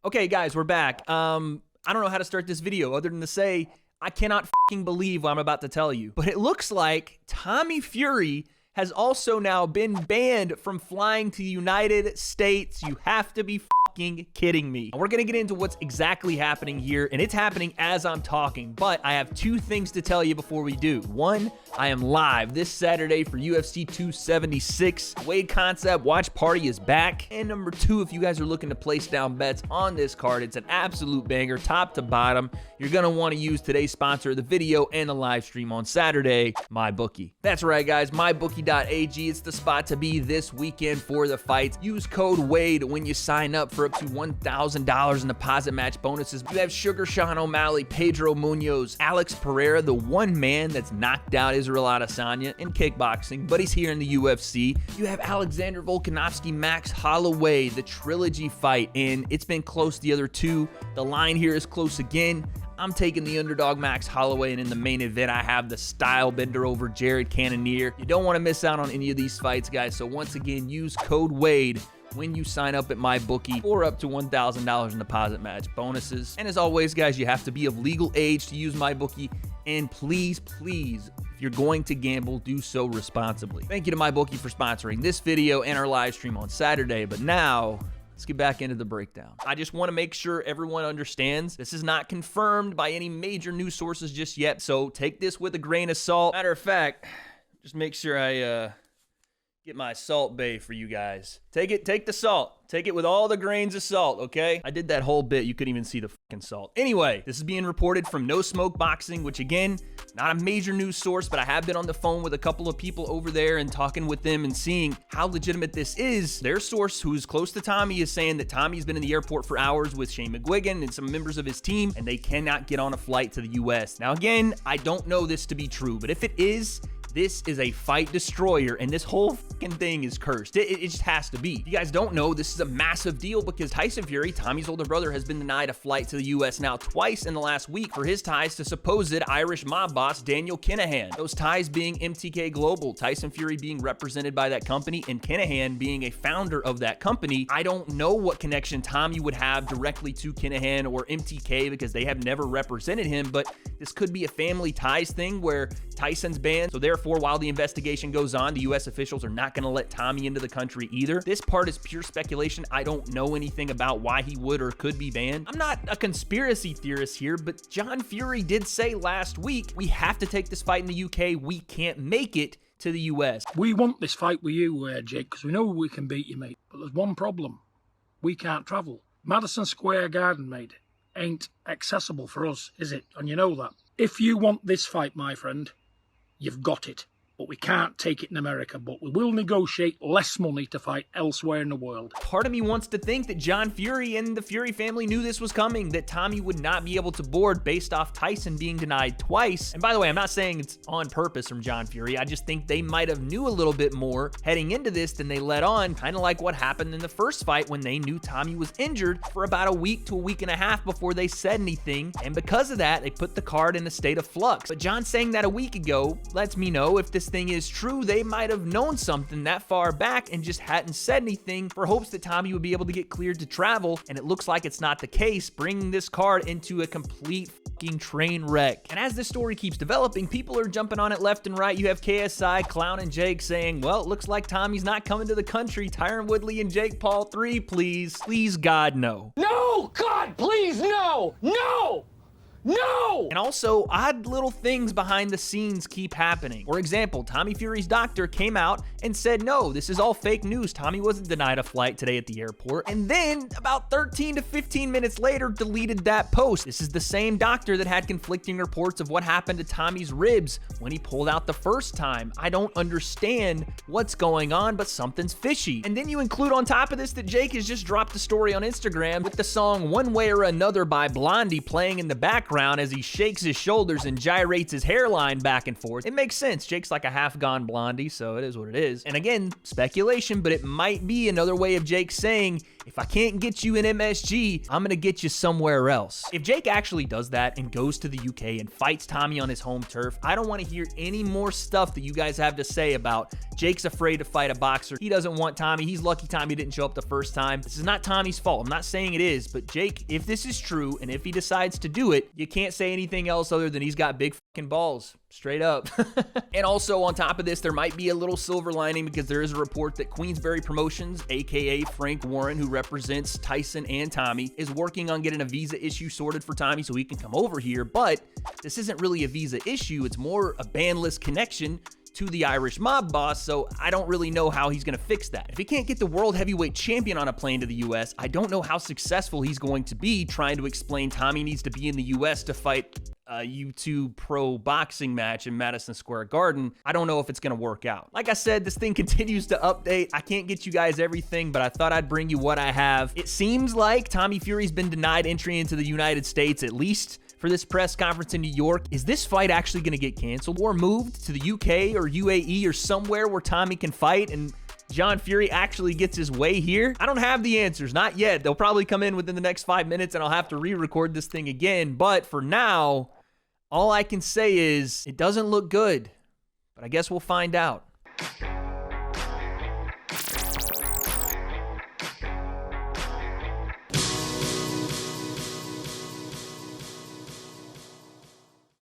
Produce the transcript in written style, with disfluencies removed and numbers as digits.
Okay, guys, we're back. I don't know how to start this video other than to say I cannot fucking believe what I'm about to tell you. But it looks like Tommy Fury has also now been banned from flying to the United States. You have to be fucking kidding me. We're gonna get into what's exactly happening here, and it's happening as I'm talking, but I have two things to tell you before we do. One, I am live this Saturday for UFC 276. W.A.D.E Concept Watch Party is back. And number two, if you guys are looking to place down bets on this card, it's an absolute banger, top to bottom. You're gonna want to use today's sponsor of the video and the live stream on Saturday, MyBookie. That's right, guys, MyBookie.ag. It's the spot to be this weekend for the fights. Use code WADE when you sign up for up to $1,000 in deposit match bonuses. You have Sugar Sean O'Malley, Pedro Munoz, Alex Pereira, the one man that's knocked out Israel Adesanya in kickboxing, but he's here in the UFC. You have Alexander Volkanovski, Max Holloway, the trilogy fight, and it's been close the other two. The line here is close again. I'm taking the underdog Max Holloway, and in the main event, I have the style bender over Jared Cannonier. You don't want to miss out on any of these fights, guys, so once again, use code WADE when you sign up at MyBookie for up to $1,000 in deposit match bonuses. And as always, guys, you have to be of legal age to use MyBookie, and please, please, if you're going to gamble, do so responsibly. Thank you to MyBookie for sponsoring this video and our live stream on Saturday, but now let's get back into the breakdown. I just want to make sure everyone understands this is not confirmed by any major news sources just yet, so take this with a grain of salt. Matter of fact, just make sure I get my salt bay for you guys. Take the salt. Take it with all the grains of salt, okay? I did that whole bit. You couldn't even see the fucking salt. Anyway, this is being reported from No Smoke Boxing, which again, not a major news source, but I have been on the phone with a couple of people over there and talking with them and seeing how legitimate this is. Their source, who's close to Tommy, is saying that Tommy's been in the airport for hours with Shane McGuigan and some members of his team, and they cannot get on a flight to the US. Now again, I don't know this to be true, but if it is, this is a fight destroyer, and this whole fucking thing is cursed. It just has to be. If you guys don't know, this is a massive deal because Tyson Fury, Tommy's older brother, has been denied a flight to the US now twice in the last week for his ties to supposed Irish mob boss Daniel Kinahan. Those ties being MTK Global, Tyson Fury being represented by that company, and Kinahan being a founder of that company. I don't know what connection Tommy would have directly to Kinahan or MTK because they have never represented him, but this could be a family ties thing where Tyson's banned, so therefore, while the investigation goes on, the US officials are not going to let Tommy into the country either. This part is pure speculation. I don't know anything about why he would or could be banned. I'm not a conspiracy theorist here, but John Fury did say last week, we have to take this fight in the UK. We can't make it to the US. We want this fight with you, Jake, because we know we can beat you, mate. But there's one problem. We can't travel. Madison Square Garden, mate, ain't accessible for us, is it? And you know that. If you want this fight, my friend, you've got it. But we can't take it in America, but we will negotiate less money to fight elsewhere in the world. Part of me wants to think that John Fury and the Fury family knew this was coming, that Tommy would not be able to board based off Tyson being denied twice. And by the way, I'm not saying it's on purpose from John Fury. I just think they might have knew a little bit more heading into this than they let on, kind of like what happened in the first fight when they knew Tommy was injured for about a week to a week and a half before they said anything. And because of that, they put the card in a state of flux. But John saying that a week ago lets me know if this thing is true, they might have known something that far back and just hadn't said anything for hopes that Tommy would be able to get cleared to travel, and it looks like it's not the case, bringing this card into a complete fucking train wreck. And as this story keeps developing, people are jumping on it left and right. You have KSI, Clown, and Jake saying, well, it looks like Tommy's not coming to the country. Tyron Woodley and Jake Paul 3, please. Please, God, no. No! God, please, no! No! No! And also, odd little things behind the scenes keep happening. For example, Tommy Fury's doctor came out and said, no, this is all fake news. Tommy wasn't denied a flight today at the airport. And then about 13 to 15 minutes later, deleted that post. This is the same doctor that had conflicting reports of what happened to Tommy's ribs when he pulled out the first time. I don't understand what's going on, but something's fishy. And then you include on top of this that Jake has just dropped a story on Instagram with the song One Way or Another by Blondie playing in the background as he shakes his shoulders and gyrates his hairline back and forth. It makes sense. Jake's like a half-gone Blondie, so it is what it is. And again, speculation, but it might be another way of Jake saying, if I can't get you in MSG, I'm gonna get you somewhere else. If Jake actually does that and goes to the UK and fights Tommy on his home turf, I don't want to hear any more stuff that you guys have to say about Jake's afraid to fight a boxer. He doesn't want Tommy. He's lucky Tommy didn't show up the first time. This is not Tommy's fault. I'm not saying it is, but Jake, if this is true and if he decides to do it, you can't say anything else other than he's got big fucking balls. Straight up. And also on top of this, there might be a little silver lining because there is a report that Queensberry Promotions, aka Frank Warren, who represents Tyson and Tommy, is working on getting a visa issue sorted for Tommy so he can come over here. But this isn't really a visa issue. It's more a bandless connection to the Irish mob boss, so I don't really know how he's going to fix that. If he can't get the world heavyweight champion on a plane to the US, I don't know how successful he's going to be trying to explain Tommy needs to be in the US to fight a YouTube pro boxing match in Madison Square Garden. I don't know if it's going to work out. Like I said, this thing continues to update. I can't get you guys everything, but I thought I'd bring you what I have. It seems like Tommy Fury's been denied entry into the United States, at least for this press conference in New York. Is this fight actually going to get canceled or moved to the UK or UAE or somewhere where Tommy can fight and John Fury actually gets his way here? I don't have the answers, not yet. They'll probably come in within the next 5 minutes and I'll have to re-record this thing again. But for now, all I can say is it doesn't look good, but I guess we'll find out.